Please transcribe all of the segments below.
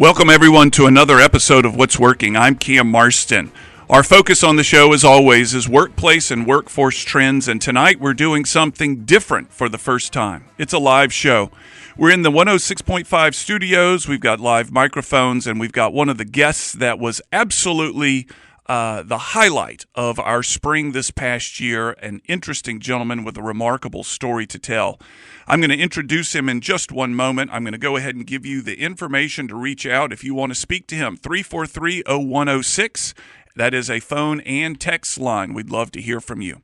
Welcome, everyone, to another episode of What's Working. I'm Cam Marston. Our focus on the show, as always, is workplace and workforce trends, and tonight we're doing something different for the first time. It's a live show. We're in the 106.5 studios. We've got live microphones, and we've got one of the guests that was absolutely the highlight of our spring this past year, an interesting gentleman with a remarkable story to tell. I'm going to introduce him in just one moment. I'm going to go ahead and give you the information to reach out if you want to speak to him. 343-0106. That is a phone and text line. We'd love to hear from you.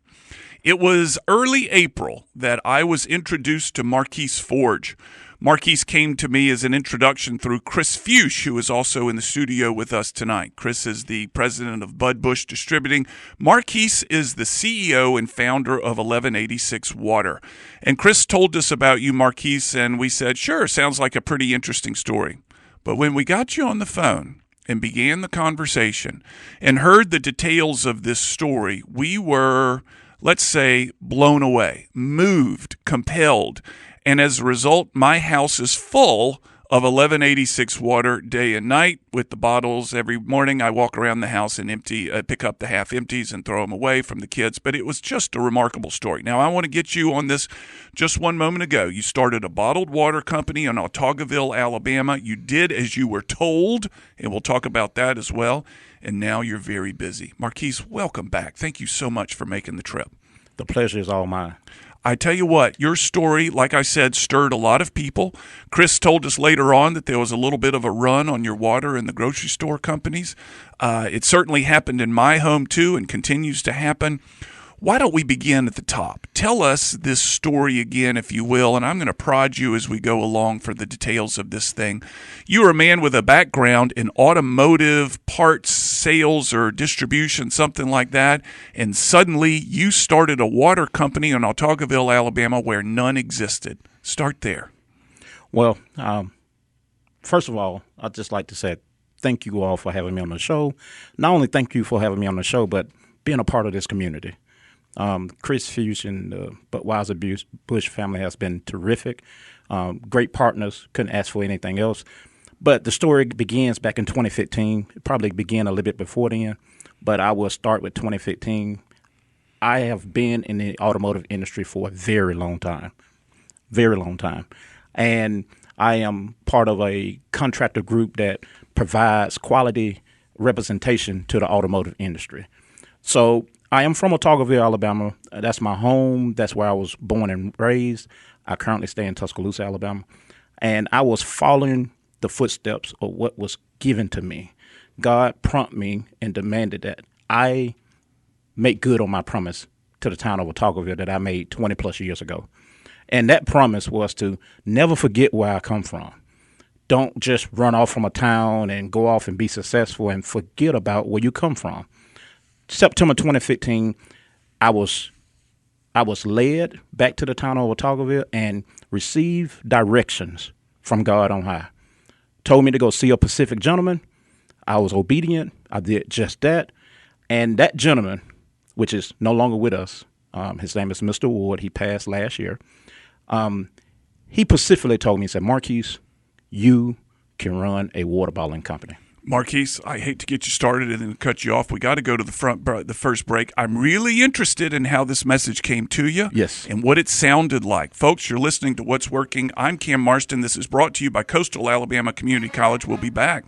It was early April that I was introduced to Marquis Forge. Marquis came to me as an introduction through Chris Fuchs, who is also in the studio with us tonight. Chris is the president of Bud Bush Distributing. Marquis is the CEO and founder of 1186 Water. And Chris told us about you, Marquis, and we said, sure, sounds like a pretty interesting story. But when we got you on the phone and began the conversation and heard the details of this story, we were, let's say, blown away, moved, compelled. And as a result, my house is full of 1186 water day and night with the bottles. Every morning I walk around the house and pick up the half empties and throw them away from the kids. But it was just a remarkable story. Now, I want to get you on this just one moment ago. You started a bottled water company in Otaugaville, Alabama. You did as you were told, and we'll talk about that as well. And now you're very busy. Marquis, welcome back. Thank you so much for making the trip. The pleasure is all mine. I tell you what, your story, like I said, stirred a lot of people. Chris told us later on that there was a little bit of a run on your water in the grocery store companies. It certainly happened in my home, too, and continues to happen. Why don't we begin at the top? Tell us this story again, if you will, and I'm going to prod you as we go along for the details of this thing. You are a man with a background in automotive parts sales or distribution, something like that, and suddenly you started a water company in Otaugaville, Alabama, where none existed. Start there. Well, first of all, I'd just like to say thank you all for having me on the show. Not only thank you for having me on the show, but being a part of this community. Chris Fuchs and the Budweiser Bush family has been terrific. Great partners. Couldn't ask for anything else. But the story begins back in 2015. It probably began a little bit before then, but I will start with 2015. I have been in the automotive industry for a very long time. And I am part of a contractor group that provides quality representation to the automotive industry. So I am from Otaugaville, Alabama. That's my home. That's where I was born and raised. I currently stay in Tuscaloosa, Alabama. And I was following the footsteps of what was given to me. God prompted me and demanded that I make good on my promise to the town of Otaugaville that I made 20 plus years ago. And that promise was to never forget where I come from. Don't just run off from a town and go off and be successful and forget about where you come from. September 2015, I was led back to the town of Otaugaville and received directions from God on high. Told me to go see a Pacific gentleman. I was obedient. I did just that. And that gentleman, which is no longer with us, his name is Mr. Ward. He passed last year. He specifically told me, he said, Marquis, you can run a water bottling company. Marquis, I hate to get you started and then cut you off. We got to go to the first break. I'm really interested in how this message came to you. Yes. And what it sounded like. Folks, you're listening to What's Working. I'm Cam Marston. This is brought to you by Coastal Alabama Community College. We'll be back.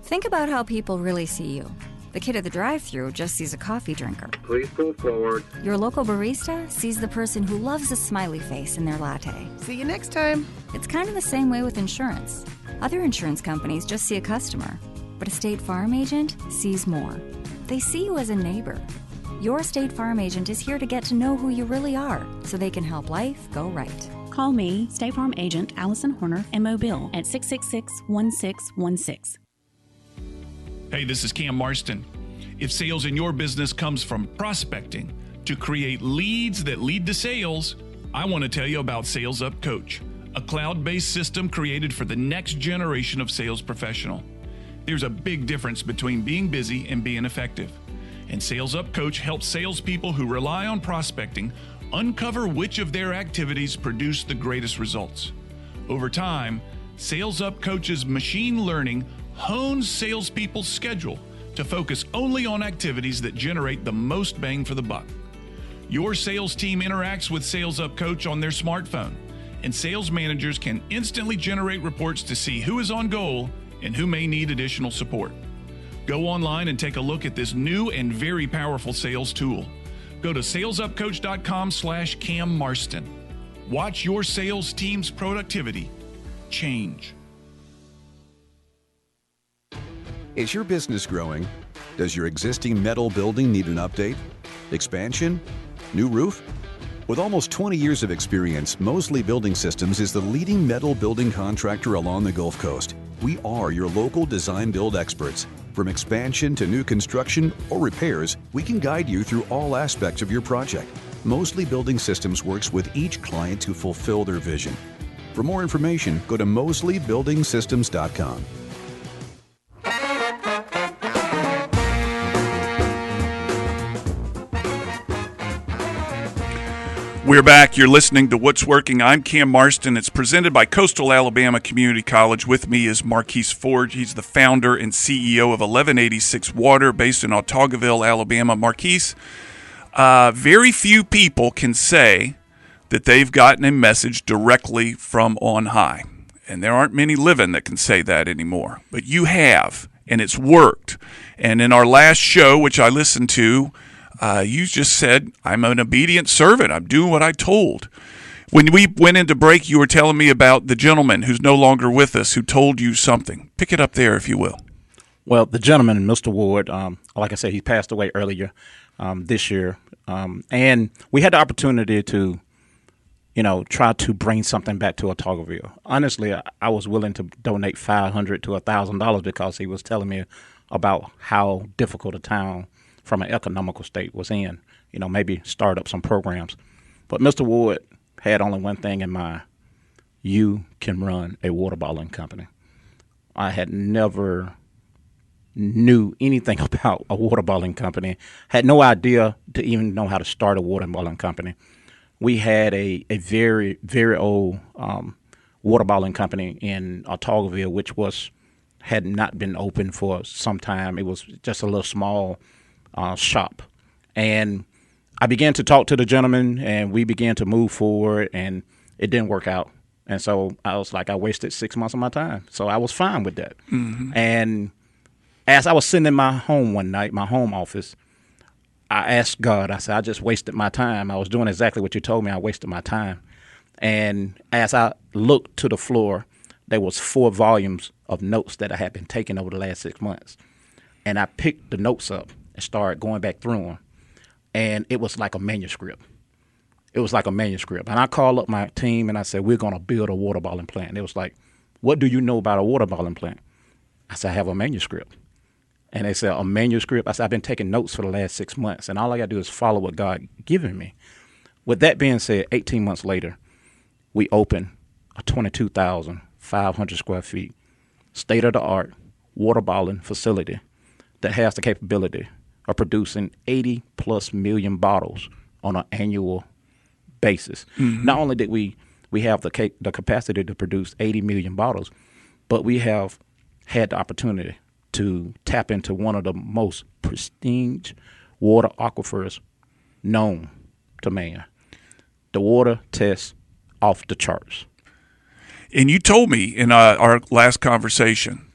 Think about how people really see you. The kid at the drive-thru just sees a coffee drinker. Please go forward. Your local barista sees the person who loves a smiley face in their latte. See you next time. It's kind of the same way with insurance. Other insurance companies just see a customer, but a State Farm agent sees more. They see you as a neighbor. Your State Farm agent is here to get to know who you really are, so they can help life go right. Call me, State Farm agent Allison Horner, in Mobile at 666-1616. Hey, this is Cam Marston. If sales in your business comes from prospecting to create leads that lead to sales, I want to tell you about Sales Up Coach, a cloud-based system created for the next generation of sales professional. There's a big difference between being busy and being effective. And Sales Up Coach helps salespeople who rely on prospecting uncover which of their activities produce the greatest results. Over time, Sales Up Coach's machine learning hones salespeople's schedule to focus only on activities that generate the most bang for the buck. Your sales team interacts with Sales Up Coach on their smartphone, and sales managers can instantly generate reports to see who is on goal and who may need additional support. Go online and take a look at this new and very powerful sales tool. Go to salesupcoach.com/Cam Marston. Watch your sales team's productivity change. Is your business growing? Does your existing metal building need an update? Expansion? New roof? With almost 20 years of experience, Mosley Building Systems is the leading metal building contractor along the Gulf Coast. We are your local design build experts. From expansion to new construction or repairs, we can guide you through all aspects of your project. Mosley Building Systems works with each client to fulfill their vision. For more information, go to mosleybuildingsystems.com. We're back. You're listening to What's Working. I'm Cam Marston. It's presented by Coastal Alabama Community College. With me is Marquis Forge. He's the founder and CEO of 1186 Water, based in Autaugaville, Alabama. Marquis, very few people can say that they've gotten a message directly from on high. And there aren't many living that can say that anymore. But you have, and it's worked. And in our last show, which I listened to, you just said, I'm an obedient servant. I'm doing what I told. When we went into break, you were telling me about the gentleman who's no longer with us who told you something. Pick it up there, if you will. Well, the gentleman, Mr. Ward, like I said, he passed away earlier this year. And we had the opportunity to, try to bring something back to Autaugaville. Honestly, I was willing to donate $500 to $1,000 because he was telling me about how difficult a town from an economical state was in, maybe start up some programs. But Mr. Ward had only one thing in mind: you can run a water bottling company. I had never knew anything about a water bottling company, had no idea to even know how to start a water bottling company. We had a very, very old water bottling company in Autaugaville, which had not been open for some time. It was just a little small shop. And I began to talk to the gentleman, and we began to move forward, and it didn't work out. And so I was like, I wasted 6 months of my time. So I was fine with that. Mm-hmm. And as I was sitting in my home one night, my home office, I asked God, I said, I just wasted my time. I was doing exactly what you told me. I wasted my time. And as I looked to the floor, there was 4 volumes of notes that I had been taking over the last 6 months. And I picked the notes up and started going back through them. And it was like a manuscript. And I called up my team and I said, we're going to build a water bottling plant. And it was like, what do you know about a water bottling plant? I said, I have a manuscript. And they said, a manuscript? I said, I've been taking notes for the last 6 months, and all I got to do is follow what God given me. With that being said, 18 months later, we opened a 22,500 square feet, state-of-the-art water bottling facility that has the capability of producing 80+ million bottles on an annual basis. Mm-hmm. Not only did we have the capacity to produce 80 million bottles, but we have had the opportunity to tap into one of the most pristine water aquifers known to man. The water tests off the charts. And you told me in our last conversation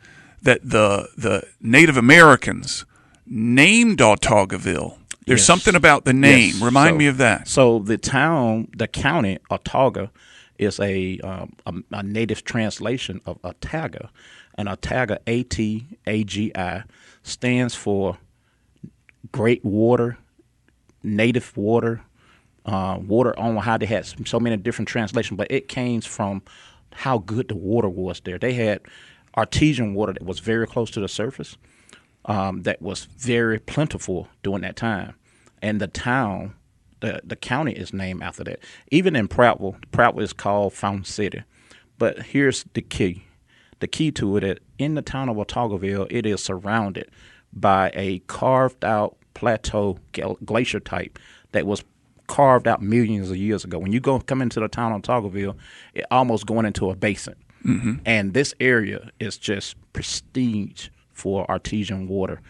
that the Native Americans named Autaugaville. There's something about the name. Yes. Remind me of that. So the county, Autauga, is a native translation of Ataga. And Ataga, A-T-A-G-I, stands for great water, native water, water on how they had so many different translations. But it came from how good the water was there. They had artesian water that was very close to the surface, that was very plentiful during that time. And the town the county is named after that. Even in Prattville is called Fountain City. But here's the key. The key to it, in the town of Wataugoville, it is surrounded by a carved out plateau glacier type that was carved out millions of years ago. When you come into the town of Wataugoville, it almost going into a basin. Mm-hmm. And this area is just prestige for artesian water,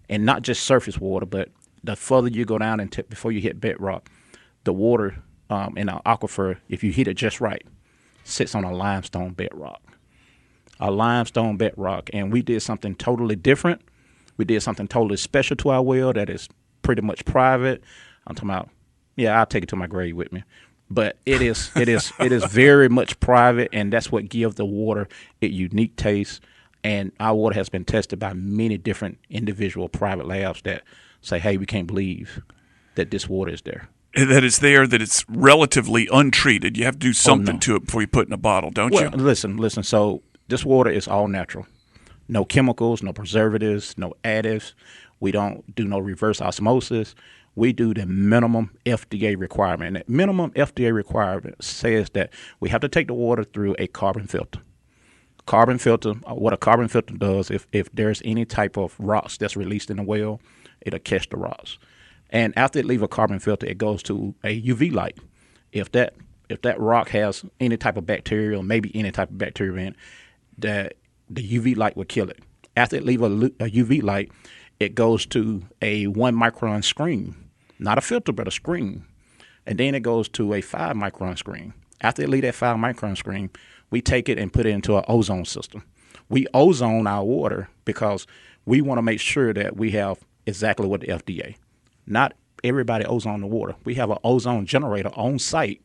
and not just surface water, but the further you go down before you hit bedrock, the water in an aquifer, if you hit it just right, sits on a limestone bedrock. And we did something totally different. We did something totally special to our well that is pretty much private. I'm talking about, I'll take it to my grave with me. But it is very much private, and that's what gives the water a unique taste. And our water has been tested by many different individual private labs that say, hey, we can't believe that this water is there. That it's there, that it's relatively untreated. You have to do something to it before you put it in a bottle, don't you? Listen. So this water is all natural. No chemicals, no preservatives, no additives. We don't do no reverse osmosis. We do the minimum FDA requirement. And that minimum FDA requirement says that we have to take the water through a carbon filter. What a carbon filter does, if there's any type of rocks that's released in the well, it'll catch the rocks. And after it leaves a carbon filter, it goes to a UV light. If that rock has any type of bacteria, or maybe any type of bacteria in it, the UV light will kill it. After it leaves a UV light, it goes to a 1 micron screen, not a filter, but a screen. And then it goes to a 5 micron screen. After it leaves that 5 micron screen, we take it and put it into an ozone system. We ozone our water because we want to make sure that we have exactly what the FDA. Not everybody ozone the water. We have an ozone generator on site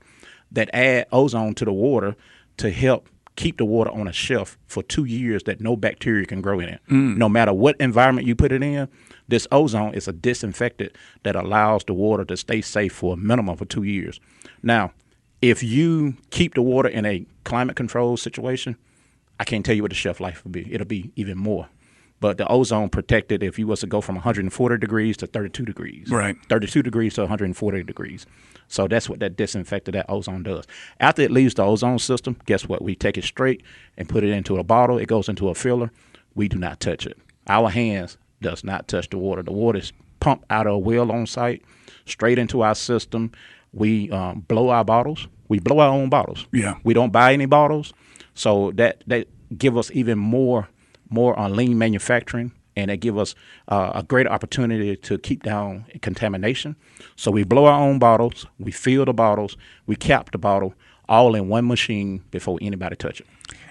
that add ozone to the water to help keep the water on a shelf for 2 years that no bacteria can grow in it. No matter what environment you put it in, this ozone is a disinfectant that allows the water to stay safe for a minimum of 2 years. Now, if you keep the water in a climate control situation, I can't tell you what the shelf life will be. It'll be even more. But the ozone protected if you was to go from 140 degrees to 32 degrees. Right. 32 degrees to 140 degrees. So that's what that disinfectant, that ozone does. After it leaves the ozone system, guess what? We take it straight and put it into a bottle. It goes into a filler. We do not touch it. Our hands does not touch the water. The water is pumped out of a well on site, straight into our system. We blow our bottles. We blow our own bottles. Yeah. We don't buy any bottles. So that give us even more on lean manufacturing, and it give us a great opportunity to keep down contamination. So we blow our own bottles, we fill the bottles, we cap the bottle, all in one machine before anybody touch it.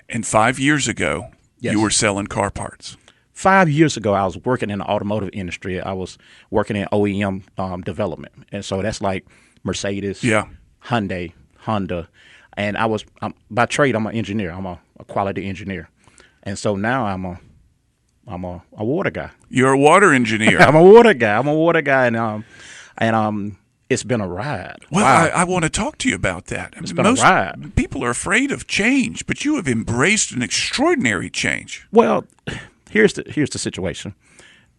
And 5 years ago, you were selling car parts. 5 years ago, I was working in the automotive industry. I was working in OEM development, and so that's like Mercedes, Hyundai, Honda, and by trade I'm an engineer. I'm a quality engineer. And so now I'm a water guy. You're a water engineer. I'm a water guy, and it's been a ride. Well, wow. I want to talk to you about that. It's been a ride. People are afraid of change, but you have embraced an extraordinary change. Well, here's the situation.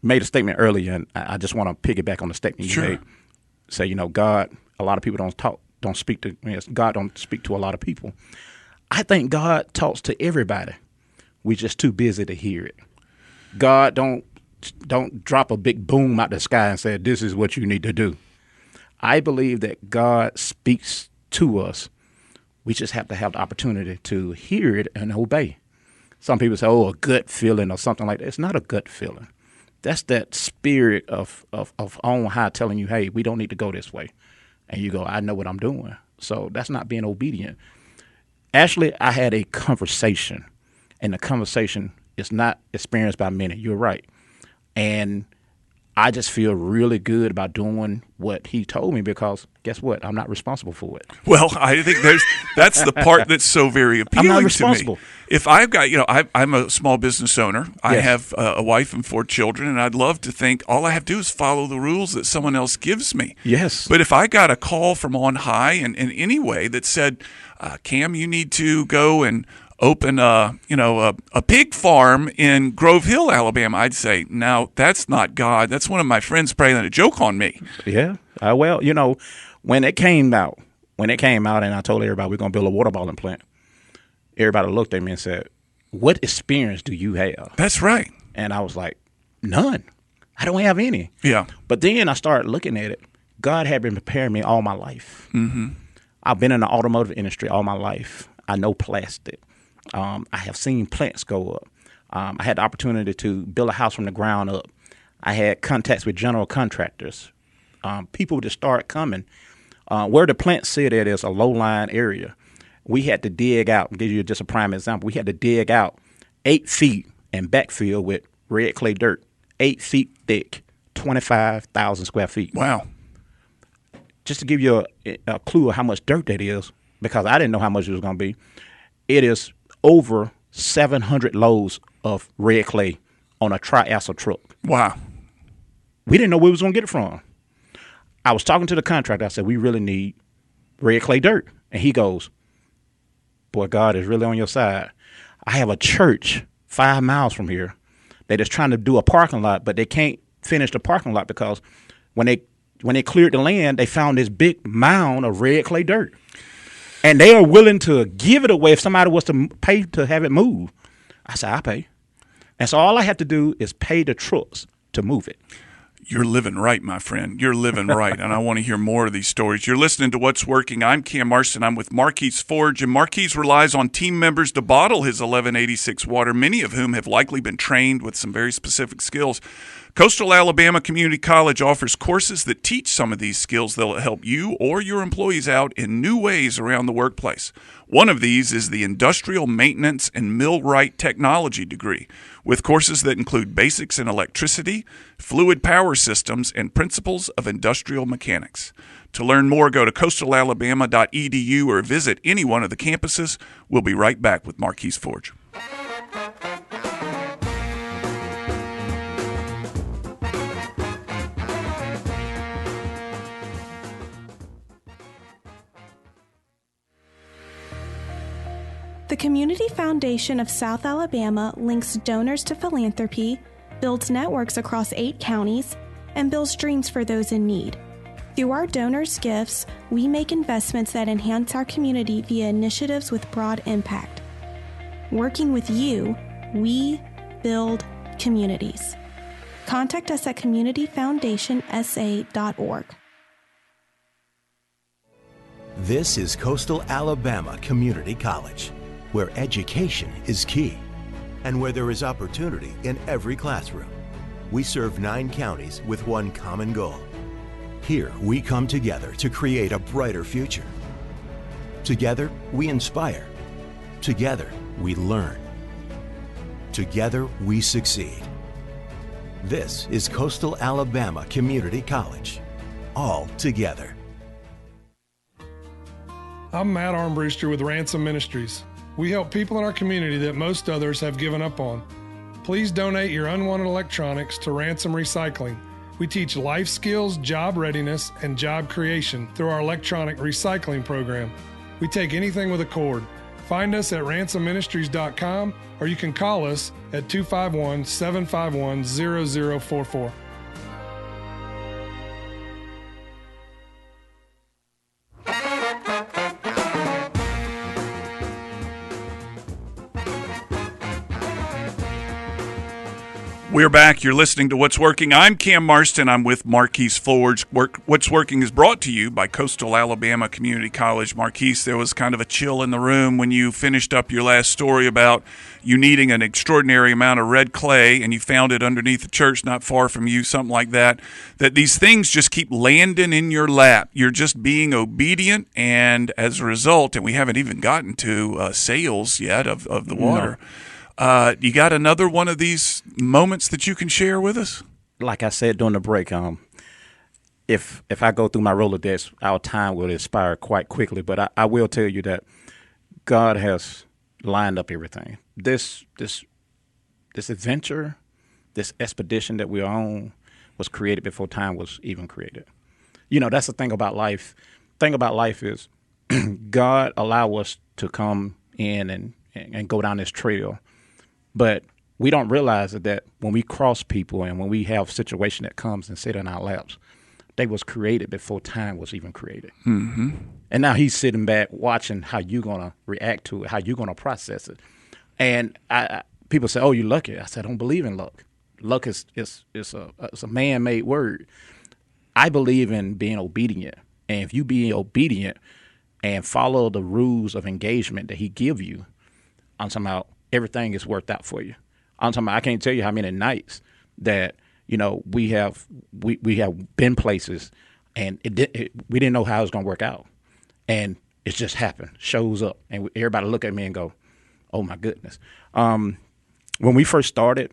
Made a statement earlier, and I just want to piggyback on the statement you made. Say, God. A lot of people don't speak to God. Don't speak to a lot of people. I think God talks to everybody. We're just too busy to hear it. God don't drop a big boom out the sky and say, this is what you need to do. I believe that God speaks to us. We just have to have the opportunity to hear it and obey. Some people say, a gut feeling or something like that. It's not a gut feeling. That's that spirit of on high telling you, hey, we don't need to go this way. And you go, I know what I'm doing. So that's not being obedient. Actually, I had a conversation. And the conversation is not experienced by many. You're right. And I just feel really good about doing what he told me because guess what? I'm not responsible for it. Well, I think that's the part that's so very appealing I'm not to responsible. me. If I've got, I'm a small business owner. Yes. I have a wife and 4 children, and I'd love to think all I have to do is follow the rules that someone else gives me. Yes. But if I got a call from on high in any way that said, Cam, you need to go and open a pig farm in Grove Hill, Alabama, I'd say, no, that's not God. That's one of my friends playing a joke on me. Yeah. Well, When it came out, and I told everybody we're going to build a water bottling plant, everybody looked at me and said, what experience do you have? That's right. And I was like, none. I don't have any. Yeah. But then I started looking at it. God had been preparing me all my life. Mm-hmm. I've been in the automotive industry all my life. I know plastic. I have seen plants go up. I had the opportunity to build a house from the ground up. I had contacts with general contractors. People would start coming. Where the plant sit at is a low-lying area. We had to dig out. I'll give you just a prime example. We had to dig out 8 feet and backfill with red clay dirt, 8 feet thick, 25,000 square feet. Wow. Just to give you a clue of how much dirt that is, because I didn't know how much it was going to be, it is over 700 loads of red clay on a tri-axle truck. Wow. We didn't know where we was going to get it from. I was talking to the contractor. I said, we really need red clay dirt. And he goes, boy, God is really on your side. I have a church 5 miles from here that is trying to do a parking lot, but they can't finish the parking lot because when they cleared the land, they found this big mound of red clay dirt. And they are willing to give it away if somebody was to pay to have it moved. I said, I pay. And so all I have to do is pay the trucks to move it. You're living right, my friend. You're living right, and I want to hear more of these stories. You're listening to What's Working. I'm Cam Marston. I'm with Marquis Forge, and Marquis relies on team members to bottle his 1186 water, many of whom have likely been trained with some very specific skills. Coastal Alabama Community College offers courses that teach some of these skills that will help you or your employees out in new ways around the workplace. One of these is the Industrial Maintenance and Millwright Technology degree, with courses that include basics in electricity, fluid power systems, and principles of industrial mechanics. To learn more, go to coastalalabama.edu or visit any one of the campuses. We'll be right back with Marquis Forge. The Community Foundation of South Alabama links donors to philanthropy, builds networks across 8 counties, and builds dreams for those in need. Through our donors' gifts, we make investments that enhance our community via initiatives with broad impact. Working with you, we build communities. Contact us at communityfoundationsa.org. This is Coastal Alabama Community College, where education is key and where there is opportunity in every classroom. We serve 9 counties with one common goal. Here, we come together to create a brighter future. Together, we inspire. Together, we learn. Together, we succeed. This is Coastal Alabama Community College. All together. I'm Matt Armbruster with Ransom Ministries. We help people in our community that most others have given up on. Please donate your unwanted electronics to Ransom Recycling. We teach life skills, job readiness, and job creation through our electronic recycling program. We take anything with a cord. Find us at ransomministries.com or you can call us at 251-751-0044. We're back. You're listening to What's Working. I'm Cam Marston. I'm with Marquis Forge. What's Working is brought to you by Coastal Alabama Community College. Marquis, there was kind of a chill in the room when you finished up your last story about you needing an extraordinary amount of red clay, and you found it underneath the church not far from you, something like that, that these things just keep landing in your lap. You're just being obedient, and as a result, and we haven't even gotten to sales yet of the water. No. You got another one of these moments that you can share with us? Like I said during the break, if I go through my Rolodex, our time will expire quite quickly. But I will tell you that God has lined up everything. This adventure, this expedition that we're on was created before time was even created. You know, that's the thing about life. The thing about life is God allow us to come in and go down this trail. But we don't realize that when we cross people and when we have a situation that comes and sit in our laps, they was created before time was even created. Mm-hmm. And now he's sitting back watching how you're going to react to it, how you're going to process it. And people say, oh, you're lucky. I said, I don't believe in luck. Luck is a man-made word. I believe in being obedient. And if you be obedient and follow the rules of engagement that he give you, I'm talking about everything is worked out for you. I'm talking about, I can't tell you how many nights that, we have been places and we didn't know how it was going to work out. And it just happened, shows up. And everybody look at me and go, oh, my goodness. When we first started,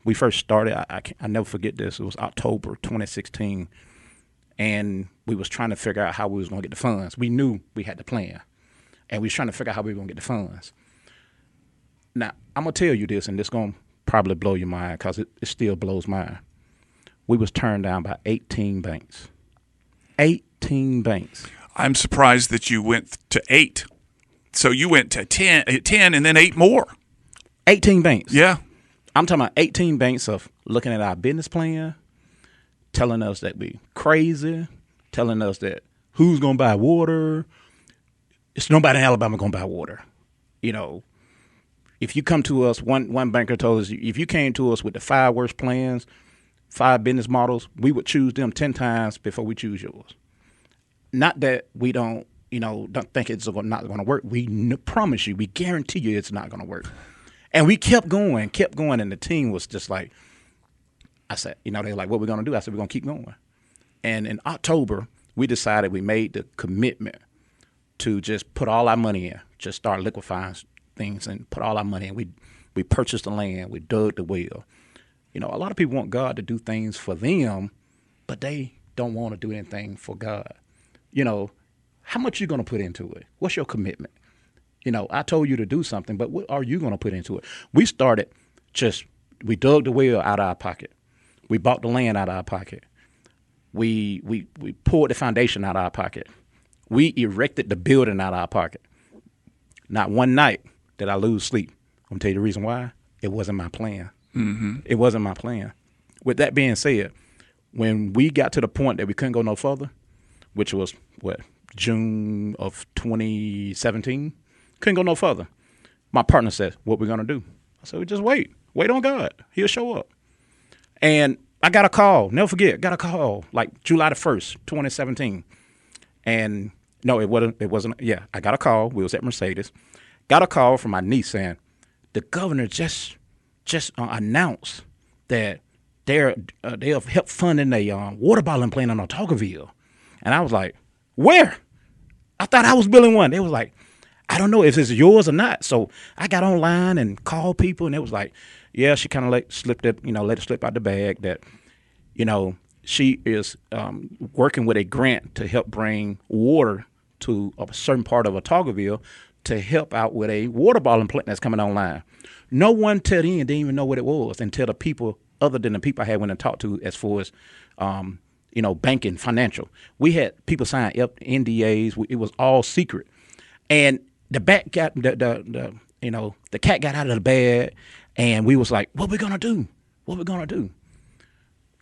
I never forget this. It was October 2016. And we was trying to figure out how we was going to get the funds. We knew we had the plan. And we was trying to figure out how we were going to get the funds. Now, I'm going to tell you this, and this going to probably blow your mind because it still blows mine. We was turned down by 18 banks. 18 banks. I'm surprised that you went to 8. So you went to 10 and then 8 more. 18 banks. Yeah. I'm talking about 18 banks of looking at our business plan, telling us that we crazy, telling us that who's going to buy water. It's nobody in Alabama going to buy water. If you come to us, one banker told us, if you came to us with the 5 worst plans, 5 business models, we would choose them 10 times before we choose yours. Not that we don't think it's not going to work. We promise you, we guarantee you it's not going to work. And we kept going, and the team was just like, I said, they were like, what we're going to do? I said, we're going to keep going. And in October, we decided, we made the commitment to just put all our money in, just start liquefying things and put all our money in. We purchased the land, we dug the well. A lot of people want God to do things for them, but they don't want to do anything for God. How much you going to put into it? What's your commitment? I told you to do something, but what are you going to put into it? We dug the well out of our pocket. We bought the land out of our pocket. We poured the foundation out of our pocket. We erected the building out of our pocket. Not one night did I lose sleep. I'm going to tell you the reason why. It wasn't my plan. Mm-hmm. It wasn't my plan. With that being said, when we got to the point that we couldn't go no further, which was, June of 2017, couldn't go no further. My partner said, what we going to do? I said, we just wait. Wait on God. He'll show up. And I got a call. Never forget, got a call like July the 1st, 2017. And no, it wasn't. Yeah, I got a call. We was at Mercedes. Got a call from my niece saying, the governor just announced that they'll help funding a water bottling plant in Otagoville. And I was like, where? I thought I was building one. They was like, I don't know if it's yours or not. So I got online and called people, and it was like, yeah, she kind of let it slip out the bag that, she is working with a grant to help bring water to a certain part of Otagoville to help out with a water bottling plant that's coming online. No one till then didn't even know what it was until the people, other than the people I had went and talked to as far as, banking, financial. We had people sign NDAs. It was all secret. And the cat got out of the bag, and we was like, what we gonna do? What we gonna do?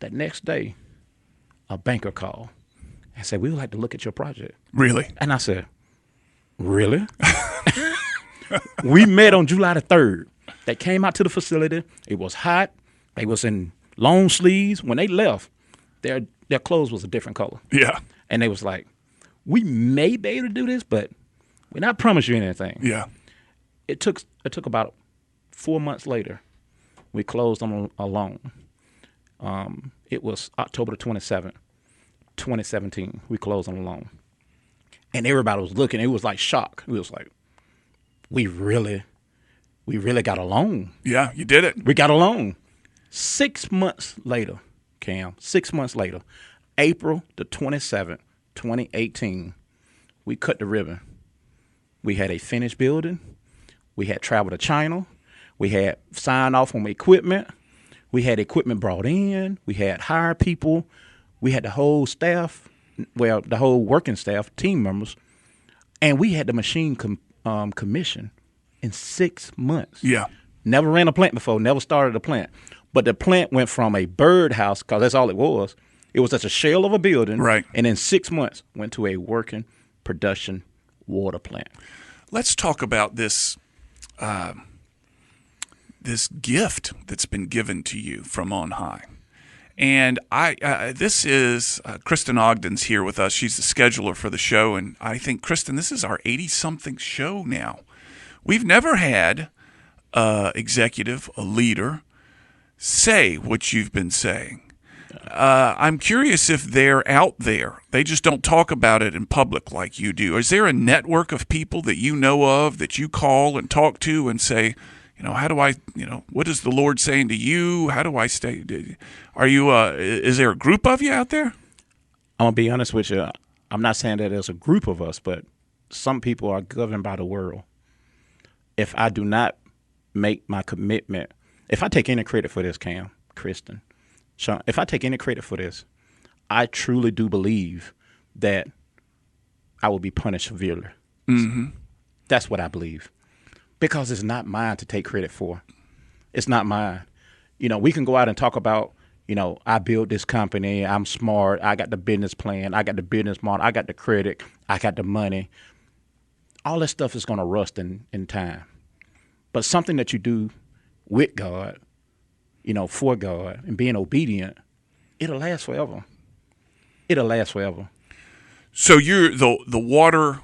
That next day, a banker called and said, we would like to look at your project. Really? And I said, really? We met on July the 3rd. They came out to the facility. It was hot. They was in long sleeves. When they left, their clothes was a different color. Yeah. And they was like, we may be able to do this, but we're not promising you anything. Yeah. It took about 4 months later. We closed on a loan. It was October the 27th, 2017. We closed on a loan. And everybody was looking. It was like shock. It was like, we really got a loan. Yeah, you did it. We got a loan. 6 months later, Cam, 6 months later, April the 27th, 2018, we cut the ribbon. We had a finished building. We had traveled to China. We had signed off on equipment. We had equipment brought in. We had hired people. We had the whole staff, the whole working staff, team members, and we had the machine commissioned in 6 months. Yeah. Never ran a plant before, never started a plant. But the plant went from a birdhouse, because that's all it was. It was just a shell of a building. Right. And in 6 months, went to a working production water plant. Let's talk about this this gift that's been given to you from on high. And this is Kristen Ogden's here with us. She's the scheduler for the show. And I think, Kristen, this is our 80-something show now. We've never had executive, a leader, say what you've been saying. I'm curious if they're out there. They just don't talk about it in public like you do. Is there a network of people that you know of that you call and talk to and say, how do I, what is the Lord saying to you? How do I stay? Are you, is there a group of you out there? I'm going to be honest with you. I'm not saying that there's a group of us, but some people are governed by the world. If I do not make my commitment, if I take any credit for this, Kristen, Sean, if I take any credit for this, I truly do believe that I will be punished severely. Mm-hmm. That's what I believe. Because it's not mine to take credit for. It's not mine. We can go out and talk about, I built this company, I'm smart, I got the business plan, I got the business model, I got the credit, I got the money. All that stuff is going to rust in time. But something that you do with God, for God, and being obedient, it'll last forever. It'll last forever. So you're the water.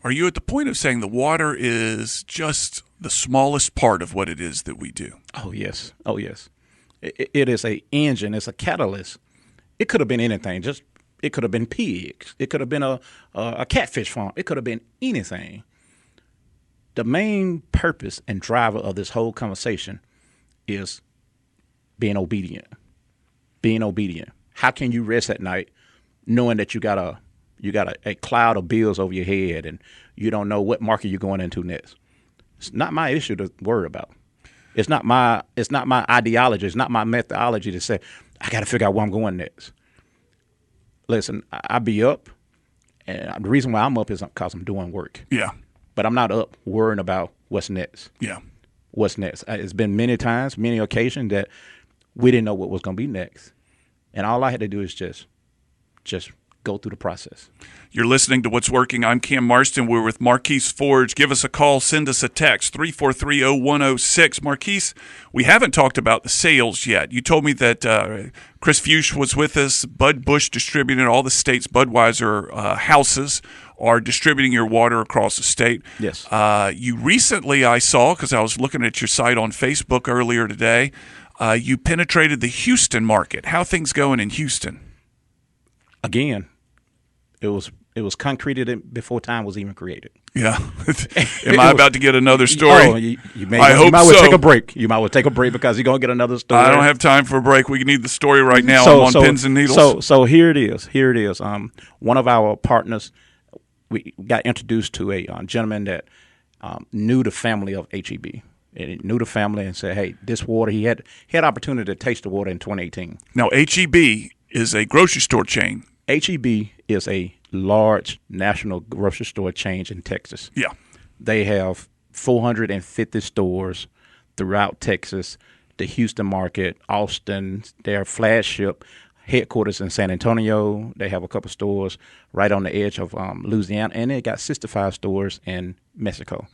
Are you at the point of saying the water is just the smallest part of what it is that we do? Oh, yes. Oh, yes. It is an engine. It's a catalyst. It could have been anything. It could have been pigs. It could have been a catfish farm. It could have been anything. The main purpose and driver of this whole conversation is being obedient. Being obedient. How can you rest at night knowing that you got a cloud of bills over your head and you don't know what market you're going into next? It's not my issue to worry about. It's not my ideology. It's not my methodology to say, I got to figure out where I'm going next. Listen, I be up, and the reason why I'm up is because I'm doing work. Yeah. But I'm not up worrying about what's next. Yeah. What's next? It's been many times, many occasions that we didn't know what was going to be next. And all I had to do is just go through the process. You're listening to What's Working. I'm Cam Marston. We're with Marquis Forge. Give us a call. Send us a text, 3430106. Marquis, we haven't talked about the sales yet. You told me that Chris Fuchs was with us. Bud Bush distributed all the state's Budweiser houses are distributing your water across the state. Yes. You recently, I saw, because I was looking at your site on Facebook earlier today, you penetrated the Houston market. How are things going in Houston? Again, it was concreted before time was even created. Yeah. Am I about to get another story? Oh, you may hope well so. take a break. You might well take a break because you're going to get another story. I don't have time for a break. We need the story right now. I'm on pins and needles. So here it is. One of our partners, we got introduced to a gentleman that knew the family of HEB. And he knew the family and said, hey, this water, he had opportunity to taste the water in 2018. Now, HEB is a grocery store chain. HEB is a large national grocery store chain in Texas. Yeah. They have 450 stores throughout Texas, the Houston market, Austin, their flagship headquarters in San Antonio. They have a couple stores right on the edge of Louisiana, and they got 65 stores in Mexico.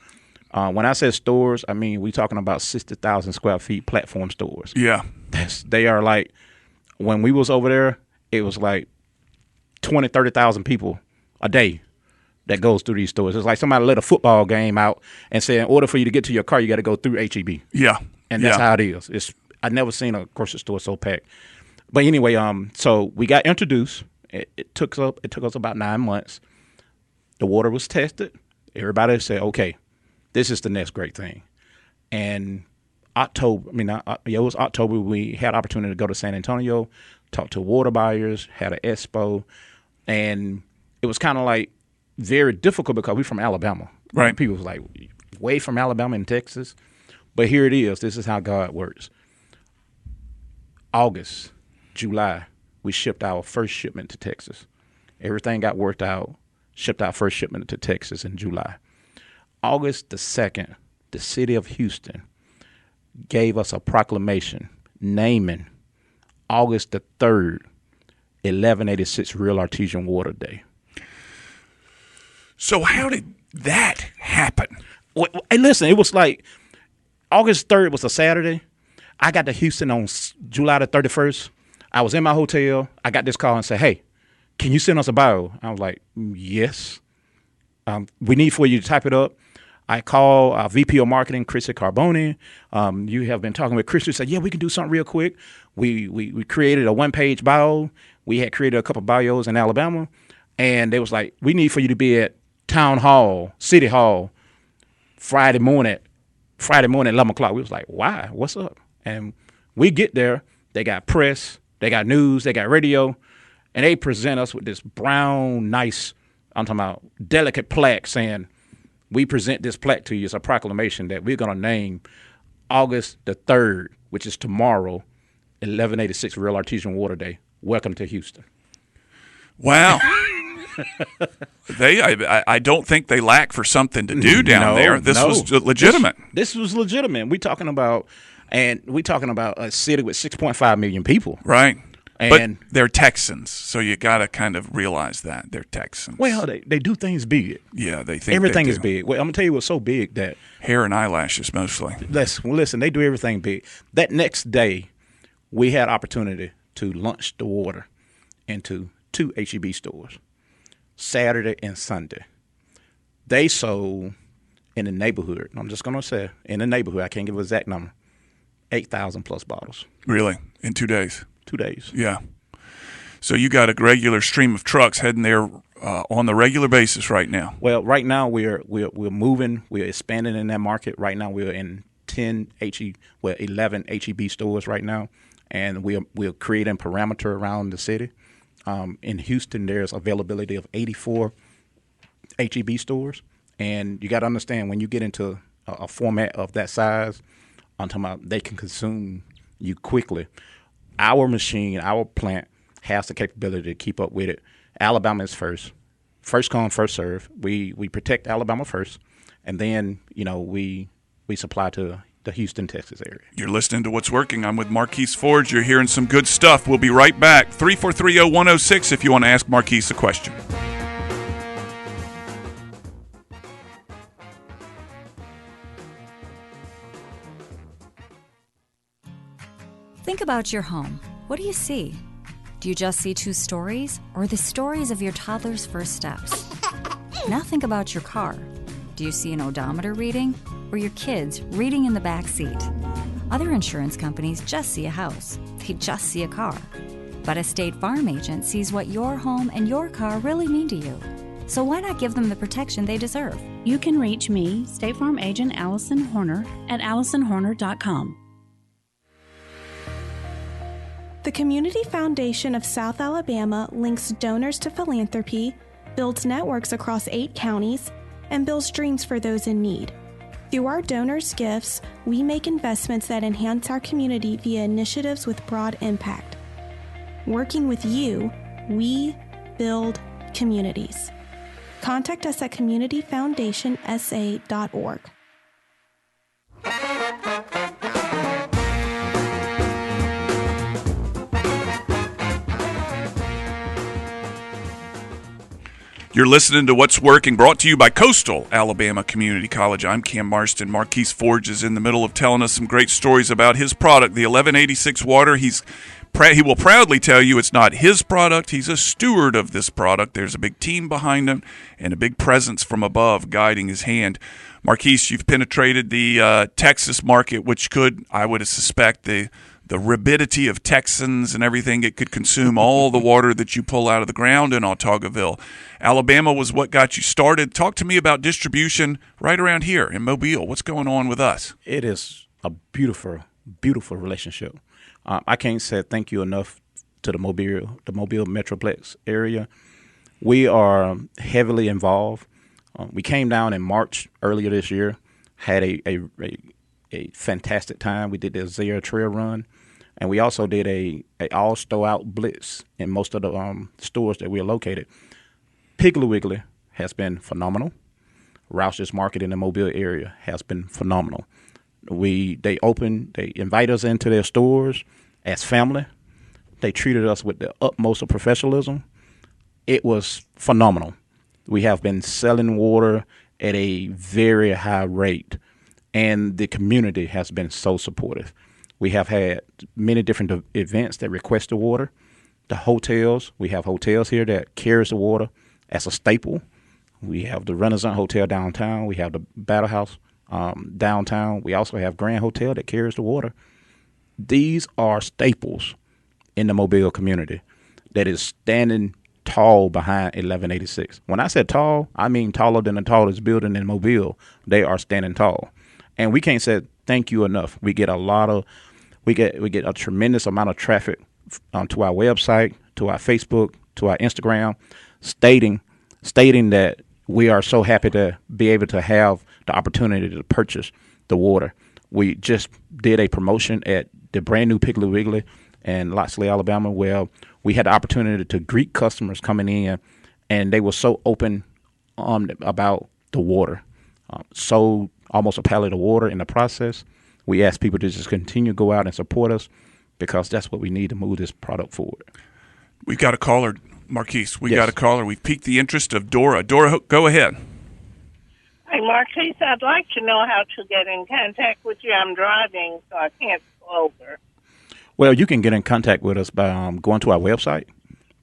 When I say stores, I mean we talking about 60,000 square feet platform stores. Yeah. They are like, when we was over there, it was like 20, 30,000 people a day that goes through these stores. It's like somebody let a football game out and say, in order for you to get to your car, you got to go through HEB. Yeah. And that's how it is. I've never seen a grocery store so packed. But anyway, so we got introduced. It took us about 9 months. The water was tested. Everybody said, okay, this is the next great thing. And it was October. We had opportunity to go to San Antonio, talk to water buyers, had an expo. And it was kind of like very difficult because we're from Alabama. Right. People was like, way from Alabama and Texas. But here it is. This is how God works. August, July, we shipped our first shipment to Texas. Everything got worked out, shipped our first shipment to Texas in July. August the 2nd, the city of Houston gave us a proclamation naming August the 3rd 1186 Real Artesian Water Day. So how did that happen? Well, hey, listen, it was like August 3rd was a Saturday. I got to Houston on July the 31st. I was in my hotel. I got this call and said, hey, can you send us a bio? I was like, yes. We need for you to type it up. I call our VP of Marketing, Chrissy Carboni. You have been talking with Chrissy. Said, yeah, we can do something real quick. We created a one-page bio. We had created a couple bios in Alabama. And they was like, we need for you to be at Town Hall, City Hall, Friday morning at 11 o'clock. We was like, why? What's up? And we get there. They got press. They got news. They got radio. And they present us with this brown, nice, I'm talking about delicate plaque saying, we present this plaque to you. It's a proclamation that we're going to name August the 3rd, which is tomorrow, 1186 Real Artesian Water Day. Welcome to Houston. Wow. I don't think they lack for something to do down there. This was legitimate. This was legitimate. We're talking about a city with 6.5 million people. Right. And but they're Texans, so you got to kind of realize that they're Texans. Well, they do things big. Yeah, they think everything they is big. Well, I'm gonna tell you what's so big that hair and eyelashes mostly. Listen, they do everything big. That next day, we had opportunity to launch the water into 2 H-E-B stores, Saturday and Sunday. They sold in the neighborhood. I'm just gonna say in the neighborhood. I can't give an exact number. 8,000 plus bottles. Really, in 2 days. 2 days. Yeah. So you got a regular stream of trucks heading there on the regular basis right now. Well, right now we're moving. We're expanding in that market. Right now we're in 11 H-E-B stores right now, and we're creating parameter around the city. In Houston, there's availability of 84 H-E-B stores, and you got to understand when you get into a format of that size, I'm talking about they can consume you quickly. Our machine, our plant has the capability to keep up with it. Alabama is first come, first serve. We protect Alabama first, and then we supply to the Houston, Texas area. You're listening to What's Working. I'm with Marquis Forge. You're hearing some good stuff. We'll be right back. 3430106 if you want to ask Marquis a question. Think about your home. What do you see? Do you just see 2 stories or the stories of your toddler's first steps? Now think about your car. Do you see an odometer reading or your kids reading in the back seat? Other insurance companies just see a house. They just see a car. But a State Farm agent sees what your home and your car really mean to you. So why not give them the protection they deserve? You can reach me, State Farm agent Allison Horner, at AllisonHorner.com. The Community Foundation of South Alabama links donors to philanthropy, builds networks across 8 counties, and builds dreams for those in need. Through our donors' gifts, we make investments that enhance our community via initiatives with broad impact. Working with you, we build communities. Contact us at communityfoundationsa.org. You're listening to What's Working, brought to you by Coastal Alabama Community College. I'm Cam Marston. Marquis Forge is in the middle of telling us some great stories about his product, the 1186 water. He will proudly tell you it's not his product. He's a steward of this product. There's a big team behind him and a big presence from above guiding his hand. Marquis, you've penetrated the Texas market, which could, I would suspect, the rabidity of Texans and everything. It could consume all the water that you pull out of the ground in Autauguaville. Alabama was what got you started. Talk to me about distribution right around here in Mobile. What's going on with us? It is a beautiful, beautiful relationship. I can't say thank you enough to the Mobile Metroplex area. We are heavily involved. We came down in March earlier this year, had a fantastic time. We did the Azera Trail Run, and we also did a all store out blitz in most of the stores that we are located. Piggly Wiggly has been phenomenal. Roush's Market in the Mobile area has been phenomenal. They invite us into their stores as family. They treated us with the utmost of professionalism. It was phenomenal. We have been selling water at a very high rate, and the community has been so supportive. We have had many different events that request the water. The hotels, we have hotels here that carries the water as a staple. We have the Renaissance Hotel downtown. We have the Battle House downtown. We also have Grand Hotel that carries the water. These are staples in the Mobile community that is standing tall behind 1186. When I said tall, I mean taller than the tallest building in Mobile. They are standing tall. And we can't say thank you enough. We get we get a tremendous amount of traffic to our website, to our Facebook, to our Instagram, stating that we are so happy to be able to have the opportunity to purchase the water. We just did a promotion at the brand new Piggly Wiggly in Loxley, Alabama, where we had the opportunity to greet customers coming in, and they were so open about the water. Sold almost a pallet of water in the process. We asked people to just continue to go out and support us because that's what we need to move this product forward. We got a caller, Marquis. Yes. Got a caller. We've piqued the interest of Dora. Dora, go ahead. Hi, Marquis. I'd like to know how to get in contact with you. I'm driving, so I can't pull over. Well, you can get in contact with us by going to our website.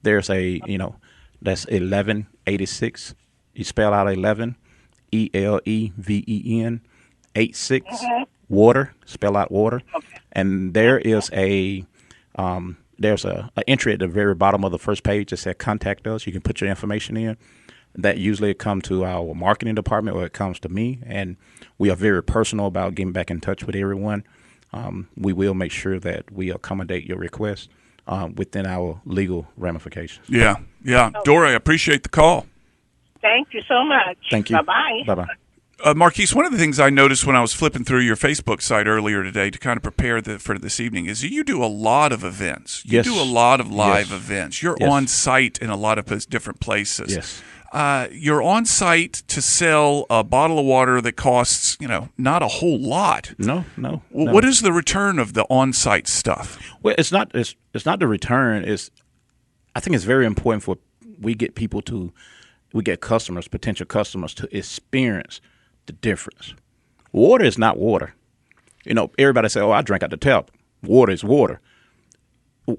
There's that's 1186. You spell out 11, ELEVEN, 86, water, spell out water. Okay. And there is there's a entry at the very bottom of the first page that says contact us. You can put your information in. That usually come to our marketing department, or it comes to me, and we are very personal about getting back in touch with everyone. We will make sure that we accommodate your request within our legal ramifications. Yeah. Dora, I appreciate the call. Thank you so much. Thank you. Bye-bye. Bye-bye. Marquis, one of the things I noticed when I was flipping through your Facebook site earlier today to kind of prepare for this evening is you do a lot of events. You do a lot of live events. You're on site in a lot of different places. Yes. You're on site to sell a bottle of water that costs, not a whole lot. No. What is the return of the on-site stuff? Well, it's not the return. I think it's very important for we get potential customers to experience the difference. Water is not water. Everybody say, "Oh, I drink out the tap." Water is water.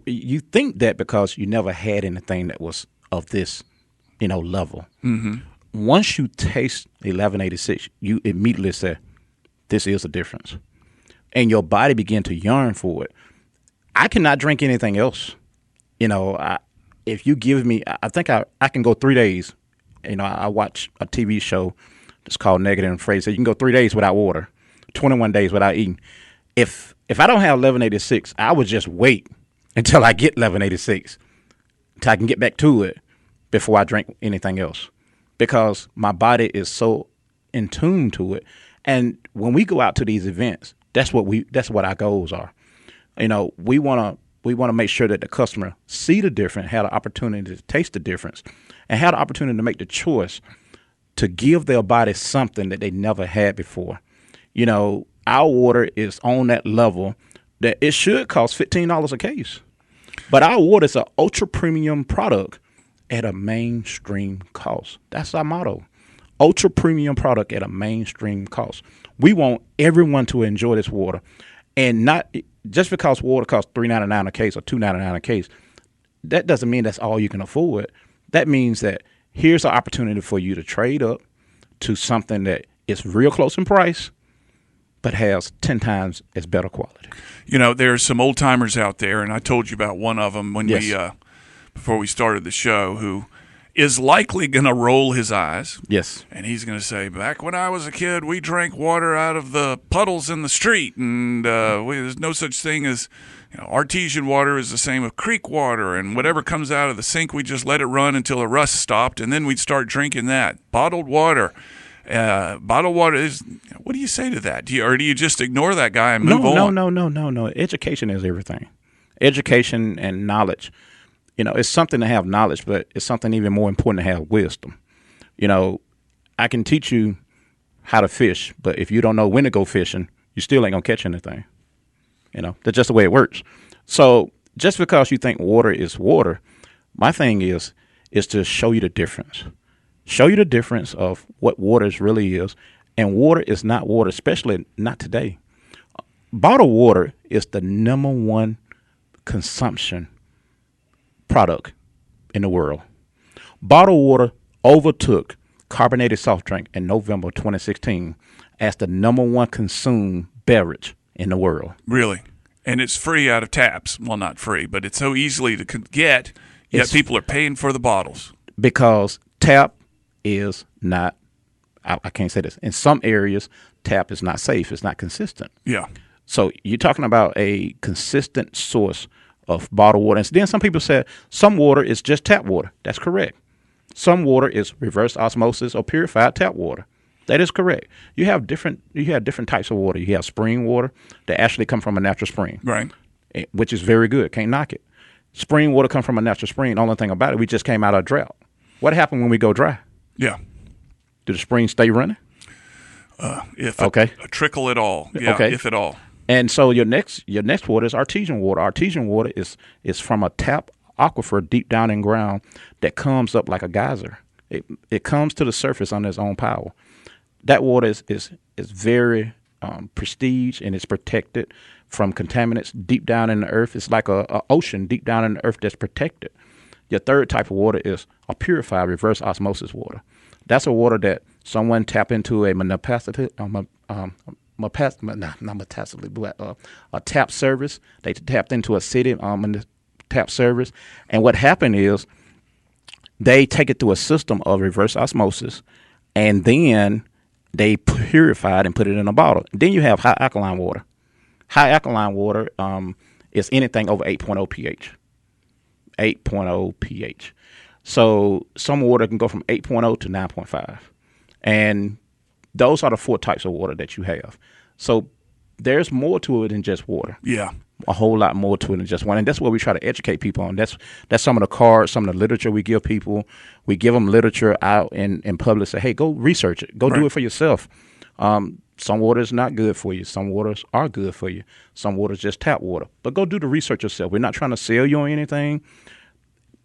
You think that because you never had anything that was of this level. Mm-hmm. Once you taste 1186, you immediately say, this is a difference. And your body begin to yearn for it. I cannot drink anything else. If you give me, I think I can go 3 days. I watch a TV show that's called Negative and Phrase. So you can go 3 days without water, 21 days without eating. If I don't have 1186, I would just wait until I get 1186, until I can get back to it, before I drink anything else, because my body is so in tune to it. And when we go out to these events, that's what our goals are. We want to make sure that the customer see the difference, have the opportunity to taste the difference, and have the opportunity to make the choice to give their body something that they never had before. Our water is on that level that it should cost $15 a case, but our water is an ultra premium product at a mainstream cost. That's our motto. Ultra premium product at a mainstream cost. We want everyone to enjoy this water, and not just because water costs $3.99 a case or $2.99 a case. That doesn't mean that's all you can afford. That means that here's an opportunity for you to trade up to something that is real close in price, but has 10 times as better quality. There's some old timers out there, and I told you about one of them before we started the show, who is likely going to roll his eyes. Yes. And he's going to say, back when I was a kid, we drank water out of the puddles in the street, and there's no such thing as, artesian water is the same as creek water, and whatever comes out of the sink, we just let it run until the rust stopped, and then we'd start drinking that. Bottled water is, what do you say to that? Do you just ignore that guy and move on? No. Education is everything. Education and knowledge. It's something to have knowledge, but it's something even more important to have wisdom. I can teach you how to fish, but if you don't know when to go fishing, you still ain't going to catch anything. That's just the way it works. So just because you think water is water, my thing is to show you the difference. Show you the difference of what water really is. And water is not water, especially not today. Bottled water is the number one consumption product in the world. Bottled water overtook carbonated soft drink in November 2016 as the number one consumed beverage in the world. Really? And it's free out of taps. Well, not free, but it's so easily to get, yet people are paying for the bottles. Because tap is not, I can't say this, in some areas, tap is not safe. It's not consistent. Yeah. So you're talking about a consistent source of bottled water. And then some people say some water is just tap water. That's correct. Some water is reverse osmosis or purified tap water. That is correct. You have different types of water. You have spring water that actually come from a natural spring, right? Which is very good. Can't knock it. Spring water come from a natural spring. The only thing about it, we just came out of a drought. What happened when we go dry? Yeah. Do the springs stay running? A trickle at all. Yeah, okay. If at all. And so your next water is artesian water. Artesian water is from a tap aquifer deep down in ground that comes up like a geyser. It comes to the surface on its own power. That water is very prestige, and it's protected from contaminants deep down in the earth. It's like a ocean deep down in the earth that's protected. Your third type of water is a purified reverse osmosis water. That's a water that someone tap into a a tap service. They tapped into a city tap service, and what happened is they take it through a system of reverse osmosis, and then they purify it and put it in a bottle. Then you have high alkaline water. High alkaline water is anything over 8.0 pH. 8.0 pH. So some water can go from 8.0 to 9.5. And those are the four types of water that you have. So there's more to it than just water. Yeah. A whole lot more to it than just one. And that's what we try to educate people on. That's some of the cards, some of the literature we give people. We give them literature out in public. Say, hey, go research it. Go do it for yourself. Some water is not good for you. Some waters are good for you. Some water is just tap water. But go do the research yourself. We're not trying to sell you on anything.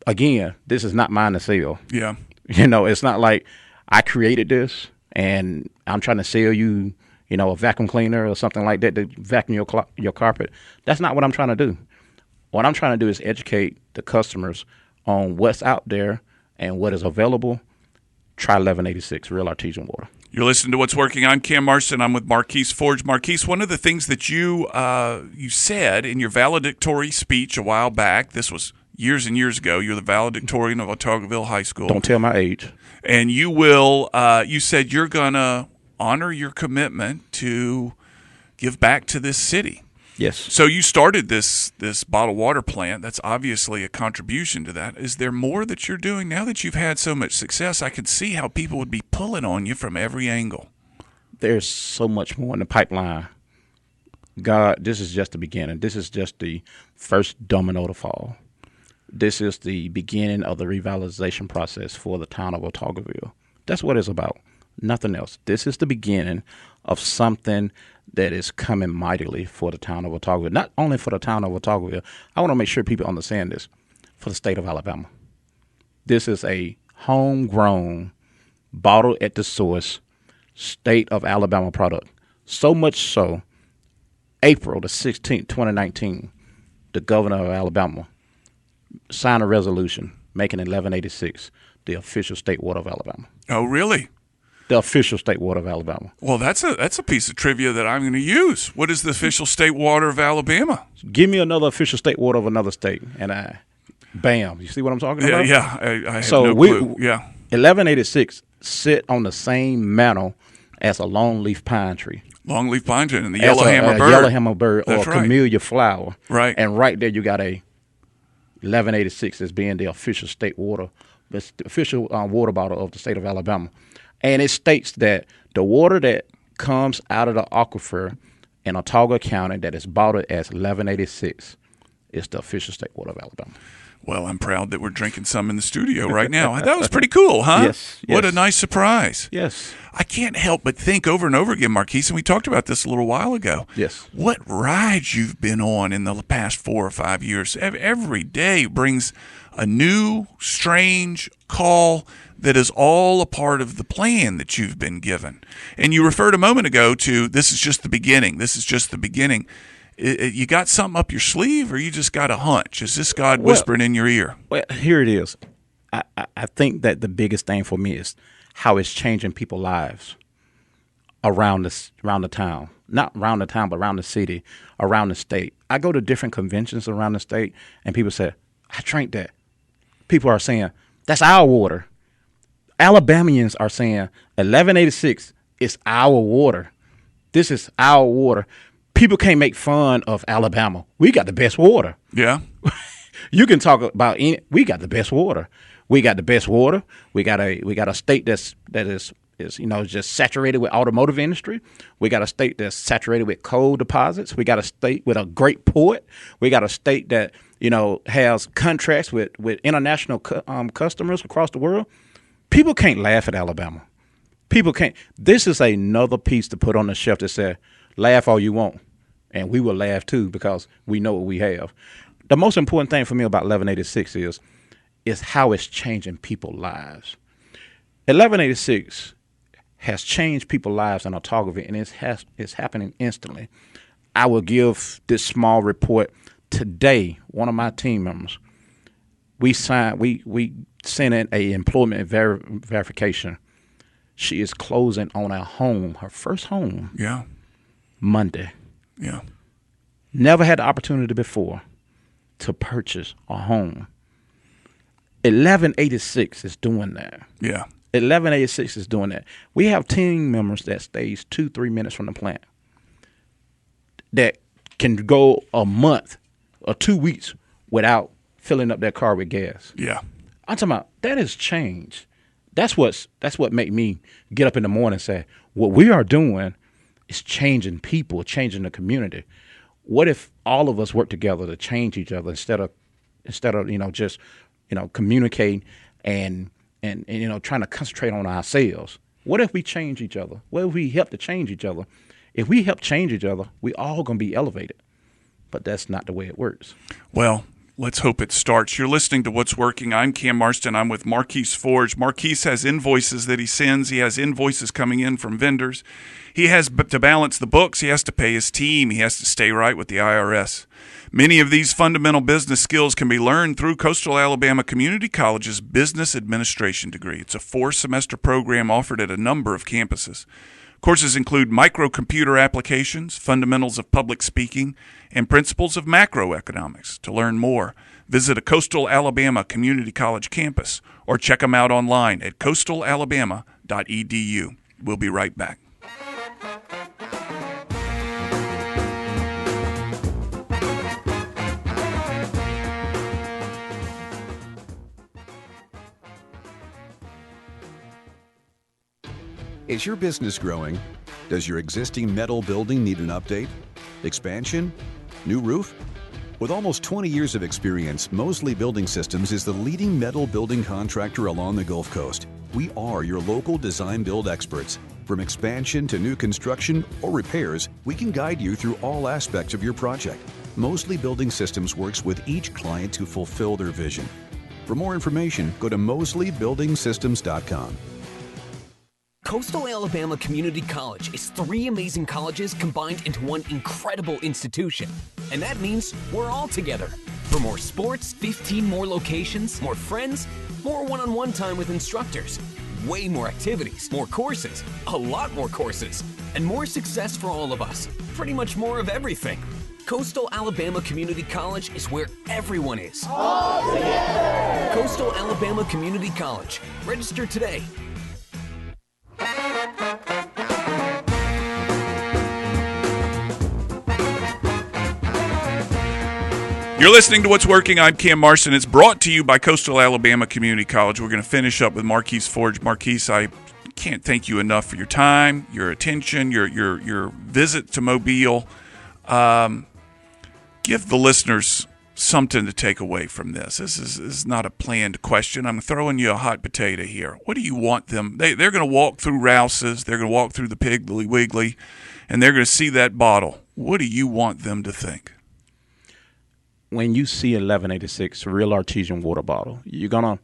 Again, this is not mine to sell. Yeah. It's not like I created this and I'm trying to sell you, a vacuum cleaner or something like that to vacuum your carpet. That's not what I'm trying to do. What I'm trying to do is educate the customers on what's out there and what is available. Try 1186 Real Artesian Water. You're listening to What's Working. I'm Cam Marston. I'm with Marquis Forge. Marquis, one of the things that you said in your valedictory speech a while back, this was years and years ago, you're the valedictorian of Otagoville High School. Don't tell my age. And you said you're going to honor your commitment to give back to this city. Yes. So you started this bottled water plant. That's obviously a contribution to that. Is there more that you're doing now that you've had so much success? I could see how people would be pulling on you from every angle. There's so much more in the pipeline. God, this is just the beginning. This is just the first domino to fall. This is the beginning of the revitalization process for the town of Otagoville. That's what it's about. Nothing else. This is the beginning of something that is coming mightily for the town of Otagoville. Not only for the town of Otagoville, I want to make sure people understand this, for the state of Alabama. This is a homegrown, bottled at the source, state of Alabama product. So much so, April the 16th, 2019, the governor of Alabama signed a resolution making 1186 the official state water of Alabama. Oh, really? The official state water of Alabama. Well, that's a piece of trivia that I'm going to use. What is the official state water of Alabama? Give me another official state water of another state, and bam. You see what I'm talking about? Yeah. I have no clue. Yeah. 1186 sit on the same mantle as a longleaf pine tree. Longleaf pine tree and the yellowhammer bird. Yellowhammer bird or That's a right. camellia flower. Right. And right there you got a 1186 as being the official state water, the official water bottle of the state of Alabama. And it states that the water that comes out of the aquifer in Otago County that is bottled as 1186 is the official state water of Alabama. Well, I'm proud that we're drinking some in the studio right now. That was pretty cool, huh? Yes. What a nice surprise. Yes. I can't help but think over and over again, Marquis, and we talked about this a little while ago. Yes. What rides you've been on in the past 4 or 5 years. Every day brings a new, strange call that is all a part of the plan that you've been given. And you referred a moment ago to this is just the beginning. This is just the beginning. You got something up your sleeve, or you just got a hunch? Is this God whispering in your ear? Well, here it is. I think that the biggest thing for me is how it's changing people's lives around the town. Not around the town, but around the city, around the state. I go to different conventions around the state, and people say, I drank that. People are saying, that's our water. Alabamians are saying, 1186 is our water. This is our water. People can't make fun of Alabama. We got the best water. Yeah. You can talk about we got the best water. We got the best water. We got a state that is just saturated with automotive industry. We got a state that's saturated with coal deposits. We got a state with a great port. We got a state that has contracts with international customers across the world. People can't laugh at Alabama. People can't. This is another piece to put on the shelf that says, laugh all you want, and we will laugh too because we know what we have. The most important thing for me about 1186 is how it's changing people's lives. 1186 has changed people's lives in autography, and it's happening instantly. I will give this small report today. One of my team members, we sent in a employment verification. She is closing on a home, her first home. Yeah. Monday. Yeah. Never had the opportunity before to purchase a home. 1186 is doing that. Yeah. 1186 is doing that. We have team members that stays 2-3 minutes from the plant that can go a month or 2 weeks without filling up their car with gas. Yeah. I'm talking about that has changed. That's what made me get up in the morning and say, what we are doing is changing people, changing the community. What if all of us work together to change each other instead of just communicating and trying to concentrate on ourselves? What if we change each other? What if we help to change each other? If we help change each other, we all gonna be elevated. But that's not the way it works. Well, let's hope it starts. You're listening to What's Working. I'm Cam Marston. I'm with Marquis Forge. Marquis has invoices that he sends. He has invoices coming in from vendors. He has to balance the books. He has to pay his team. He has to stay right with the IRS. Many of these fundamental business skills can be learned through Coastal Alabama Community College's Business Administration degree. It's a 4-semester program offered at a number of campuses. Courses include microcomputer applications, fundamentals of public speaking, and principles of macroeconomics. To learn more, visit a Coastal Alabama Community College campus or check them out online at coastalalabama.edu. We'll be right back. Is your business growing? Does your existing metal building need an update? Expansion? New roof? With almost 20 years of experience, Mosley Building Systems is the leading metal building contractor along the Gulf Coast. We are your local design build experts. From expansion to new construction or repairs, we can guide you through all aspects of your project. Mosley Building Systems works with each client to fulfill their vision. For more information, go to mosleybuildingsystems.com. Coastal Alabama Community College is 3 amazing colleges combined into one incredible institution. And that means we're all together. For more sports, 15 more locations, more friends, more one-on-one time with instructors, way more activities, more courses, a lot more courses, and more success for all of us. Pretty much more of everything. Coastal Alabama Community College is where everyone is. All together! Coastal Alabama Community College. Register today. You're listening to What's Working. I'm Cam Marston. It's brought to you by Coastal Alabama Community College. We're going to finish up with Marquis Forge. Marquis, I can't thank you enough for your time, your attention, your visit to Mobile. Give the listeners something to take away from this. This is not a planned question. I'm throwing you a hot potato here. What do you want them? They're going to walk through Rouse's. They're going to walk through the Piggly Wiggly, and they're going to see that bottle. What do you want them to think? When you see 1186 real artesian water bottle, you're gonna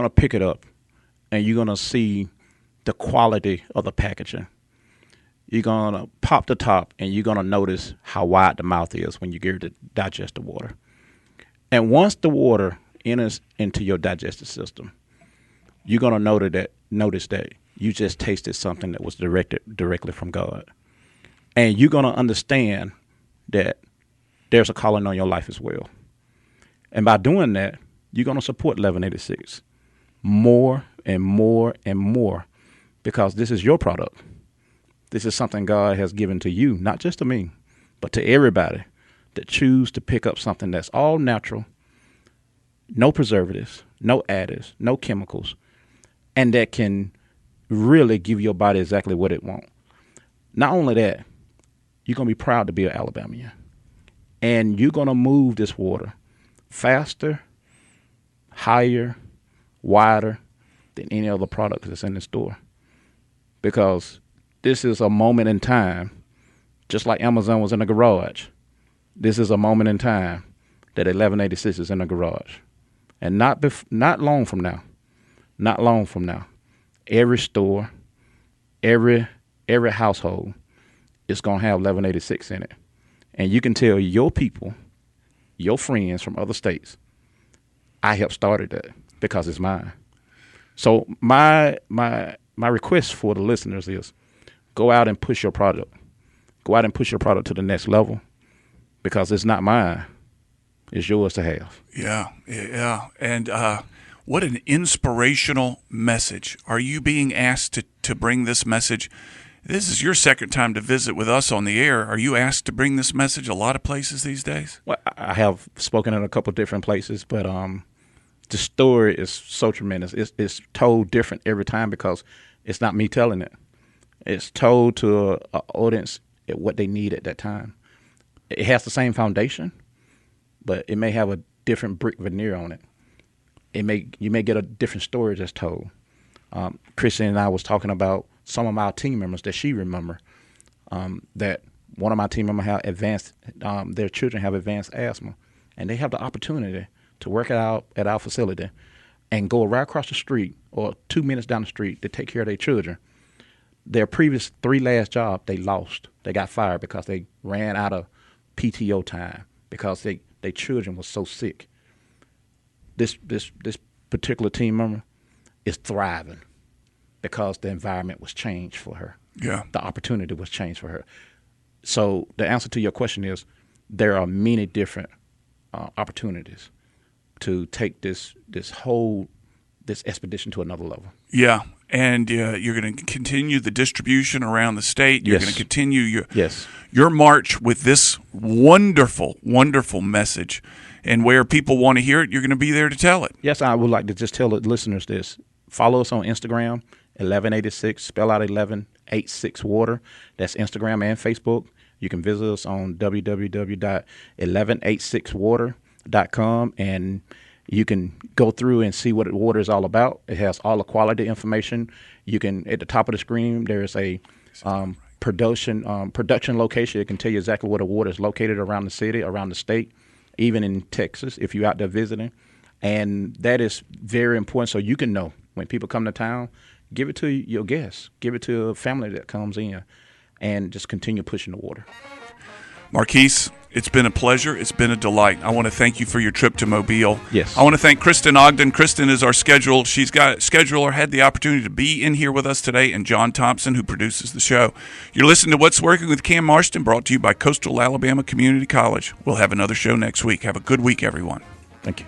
pick it up, and you're gonna see the quality of the packaging. You're gonna pop the top, and you're gonna notice how wide the mouth is when you get to digest the water. And once the water enters into your digestive system, you're gonna notice that you just tasted something that was directly from God, and you're gonna understand that there's a calling on your life as well. And by doing that, you're gonna support 1186 more and more and more, because this is your product. This is something God has given to you, not just to me, but to everybody that choose to pick up something that's all natural, no preservatives, no additives, no chemicals, and that can really give your body exactly what it wants. Not only that, you're going to be proud to be an Alabamian. And you're going to move this water faster, higher, wider than any other product that's in the store. Because this is a moment in time, just like Amazon was in the garage. This is a moment in time that 1186 is in the garage. And not long from now, every store, every household is going to have 1186 in it. And you can tell your people, your friends from other states, I helped started that because it's mine. So my request for the listeners is go out and push your product. Go out and push your product to the next level, because it's not mine. It's yours to have. Yeah. And what an inspirational message. Are you being asked to bring this message? This is your second time to visit with us on the air. Are you asked to bring this message a lot of places these days? Well, I have spoken in a couple of different places, but the story is so tremendous. It's told different every time because it's not me telling it. It's told to an audience at what they need at that time. It has the same foundation, but it may have a different brick veneer on it. You may get a different story that's told. Christian and I was talking about some of our team members that she remember, that one of my team members have advanced, their children have advanced asthma, and they have the opportunity to work out at our facility and go right across the street or 2 minutes down the street to take care of their children. Their previous 3 last job they lost. They got fired because they ran out of PTO time because their children was so sick. This particular team member is thriving because the environment was changed for her. Yeah. The opportunity was changed for her. So the answer to your question is there are many different opportunities to take this expedition to another level. Yeah. And you're going to continue the distribution around the state. You're going to continue your march with this wonderful, wonderful message. And where people want to hear it, you're going to be there to tell it. Yes, I would like to just tell the listeners this. Follow us on Instagram, 1186, spell out 1186 water. That's Instagram and Facebook. You can visit us on www.1186water.com, and you can go through and see what water is all about. It has all the quality information. You can, at the top of the screen, there is a production location. It can tell you exactly where the water is located around the city, around the state, even in Texas if you're out there visiting. And that is very important so you can know when people come to town, give it to your guests, give it to a family that comes in, and just continue pushing the water. Marquis, it's been a pleasure. It's been a delight. I want to thank you for your trip to Mobile. Yes. I want to thank Kristen Ogden. Kristen is our scheduler. She's got scheduler, had the opportunity to be in here with us today, and John Thompson, who produces the show. You're listening to What's Working with Cam Marston, brought to you by Coastal Alabama Community College. We'll have another show next week. Have a good week, everyone. Thank you.